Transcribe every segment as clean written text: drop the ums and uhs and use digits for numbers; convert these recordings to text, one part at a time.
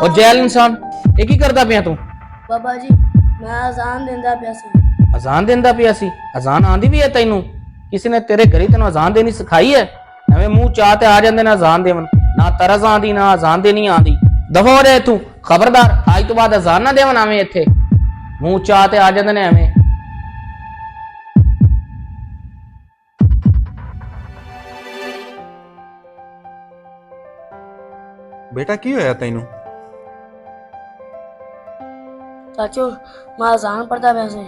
ਉਹ ਜੈਲ ਇਨਸਾਨ ਇਹ ਕੀ ਕਰਦਾ ਪਿਆ ਤੂੰ? ਬਾਬਾ ਜੀ ਮੈਂ ਅਜ਼ਾਨ ਦਿੰਦਾ ਪਿਆ ਸੀ। ਅਜ਼ਾਨ ਦਿੰਦਾ ਪਿਆ ਸੀ? ਅਜ਼ਾਨ ਆਂਦੀ ਵੀ ਹੈ ਤੈਨੂੰ? ਕਿਸੇ ਨੇ ਤੇਰੇ ਘਰੇ ਤੈਨੂੰ ਅਜ਼ਾਨ ਦੇਣੀ ਸਿਖਾਈ ਹੈ? ਐਵੇਂ ਮੂੰਹ ਚਾਹ ਤੇ ਆ ਜਾਂਦੇ ਨੇ ਅਜ਼ਾਨ ਦੇਵਨ, ਨਾ ਤਰਜ਼ ਆਂਦੀ ਨਾ ਅਜ਼ਾਨ ਦੇਣੀ ਆਂਦੀ। ਦਫਾ ਹੋ ਜਾ ਤੂੰ, ਖਬਰਦਾਰ ਅੱਜ ਤੋਂ ਬਾਅਦ ਅਜ਼ਾਨ ਨਾ ਦੇਵਨ ਆਵੇਂ ਇੱਥੇ, ਮੂੰਹ ਚਾਹ ਤੇ ਆ ਜਾਂਦੇ ਨੇ ਐਵੇਂ। बेटा की होया तैनू? ਚਾਚੂ ਮੈਂ ਅਜ਼ਾਨ ਪੜਦਾ ਪਿਆ ਸੀ,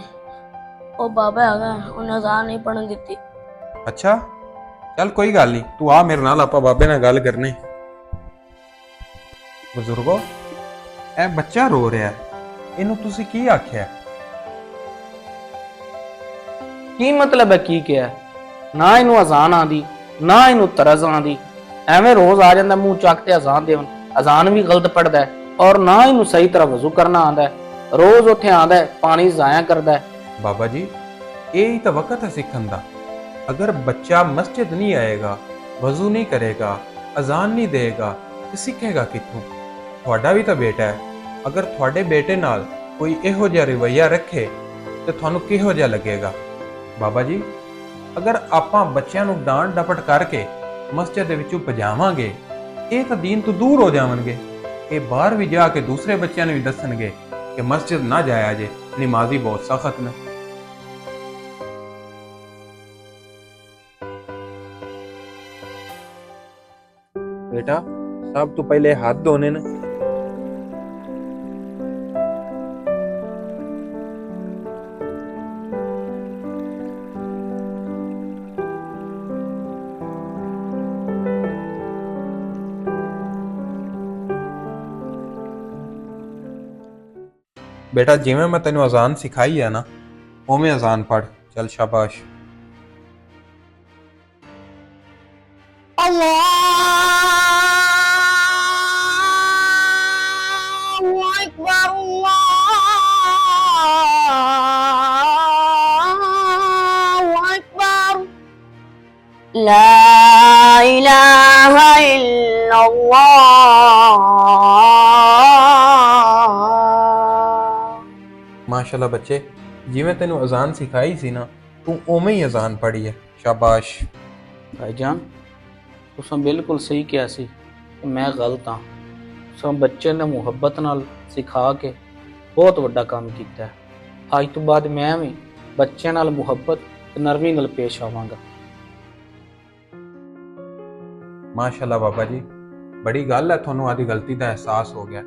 ਉਹ ਬਾਬਾ ਹੈਗਾ ਉਹਨੇ ਅਜ਼ਾਨ ਨਹੀਂ ਪੜਨ ਦਿੱਤੀ। अच्छा चल कोई गल नहीं, तू आ मेरे नाल, आपां बाबे नाल गल करने। बुजुर्गो ए बच्चा रो रहा है, इनू तुसी की आख्या? ਕੀ ਮਤਲਬ ਹੈ ਕੀ ਕਿਹਾ? ਨਾ ਇਹਨੂੰ ਅਜ਼ਾਨ ਆਂਦੀ ਨਾ ਇਹਨੂੰ ਤਰਜ਼ ਆਂਦੀ, ਐਵੇਂ ਰੋਜ਼ ਆ ਜਾਂਦਾ ਮੂੰਹ ਚੱਕ ਤੇ ਅਜ਼ਾਨ ਦੇਵਨ। ਅਜ਼ਾਨ ਵੀ ਗਲਤ ਪੜਦਾ ਹੈ ਔਰ ਨਾ ਇਹਨੂੰ ਸਹੀ ਤਰ੍ਹਾਂ ਵਜ਼ੂ ਕਰਨਾ ਆਂਦਾ ਹੈ। ਰੋਜ਼ ਉੱਥੇ ਆਂਦਾ ਹੈ, ਪਾਣੀ ਜ਼ਾਇਆ ਕਰਦਾ ਹੈ। बाबा जी यही तो वक्त है सीखन दा। अगर बच्चा मस्जिद नहीं आएगा, वजू नहीं करेगा, अजान नहीं देगा तो सीखेगा कित्थों? तुहाडा भी तो बेटा है, अगर तुहाडे बेटे नाल कोई इहो जिहा रवैया रखे तो तुहानू किहो जिहा लगेगा? बाबा जी अगर आपां बच्चों नू डांट डपट करके मस्जिद दे विचों भजावांगे, ये तो दीन तो दूर हो जावणगे। ये बाहर भी जाके दूसरे बच्चों ने भी दसणगे कि मस्जिद ना जाया जे, नमाजी बहुत सख्त ने। बेटा सब तो पहले हाथ धोने ने। बेटा जिवें मैं तेनू अजान सिखाई है ना, उवें अजान पढ़। चल शाबाश। अल्लाहु अकबर, अल्लाहु अकबर, ला इलाहा इल्लल्लाह। माशाल्लाह बच्चे, जिवें तेनू अजान सिखाई सी ना, तू उवें ही अजान पढ़ी है। शाबाश। ਭਾਈਜਾਨ ਤੁਸੀਂ ਬਿਲਕੁਲ ਸਹੀ ਕਿਹਾ ਸੀ ਕਿ ਮੈਂ ਗਲਤ ਹਾਂ। ਤੁਸੀਂ ਬੱਚੇ ਨੇ ਮੁਹੱਬਤ ਨਾਲ ਸਿਖਾ ਕੇ ਬਹੁਤ ਵੱਡਾ ਕੰਮ ਕੀਤਾ ਹੈ। ਅੱਜ ਤੋਂ ਬਾਅਦ ਮੈਂ ਵੀ ਬੱਚਿਆਂ ਨਾਲ ਮੁਹੱਬਤ ਤੇ ਨਰਮੀ ਨਾਲ ਪੇਸ਼ ਆਵਾਂਗਾ। माशाल्लाह बाबा जी, बड़ी गल है थानू आदी गलती का एहसास हो गया।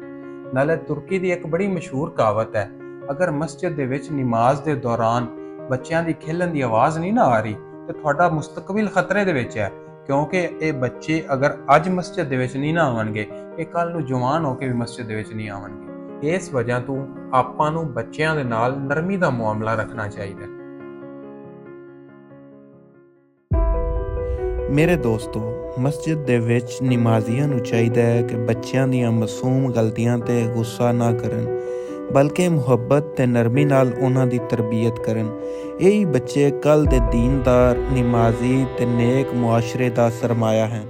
नाले तुर्की दी एक बड़ी मशहूर कहावत है, अगर मस्जिद दे विच नमाज दे दौरान बच्चों की खेलन की आवाज़ नहीं ना आ रही तो तुहाडा मुस्तकबिल खतरे दे विच है, क्योंकि ये बच्चे अगर अज मस्जिद दे विच नहीं ना आवणगे, ये कल नूं जवान होके भी मस्जिद दे विच नहीं आवणगे। इस वजह तो आपां नूं बच्चों दे नाल नरमी दा मुआमला रखना चाहिए। ਮੇਰੇ ਦੋਸਤੋ, ਮਸਜਿਦ ਦੇ ਵਿੱਚ ਨਮਾਜ਼ੀਆਂ ਨੂੰ ਚਾਹੀਦਾ ਹੈ ਕਿ ਬੱਚਿਆਂ ਦੀਆਂ ਮਾਸੂਮ ਗਲਤੀਆਂ ਤੇ ਗੁੱਸਾ ਨਾ ਕਰਨ, ਬਲਕਿ ਮੁਹੱਬਤ ਤੇ ਨਰਮੀ ਨਾਲ ਉਹਨਾਂ ਦੀ ਤਰਬੀਅਤ ਕਰਨ। ਇਹੀ ਬੱਚੇ ਕੱਲ੍ਹ ਦੇ ਦੀਨਦਾਰ, ਨਮਾਜ਼ੀ ਤੇ ਨੇਕ ਮੁਆਸ਼ਰੇ ਦਾ ਸਰਮਾਇਆ ਹੈ।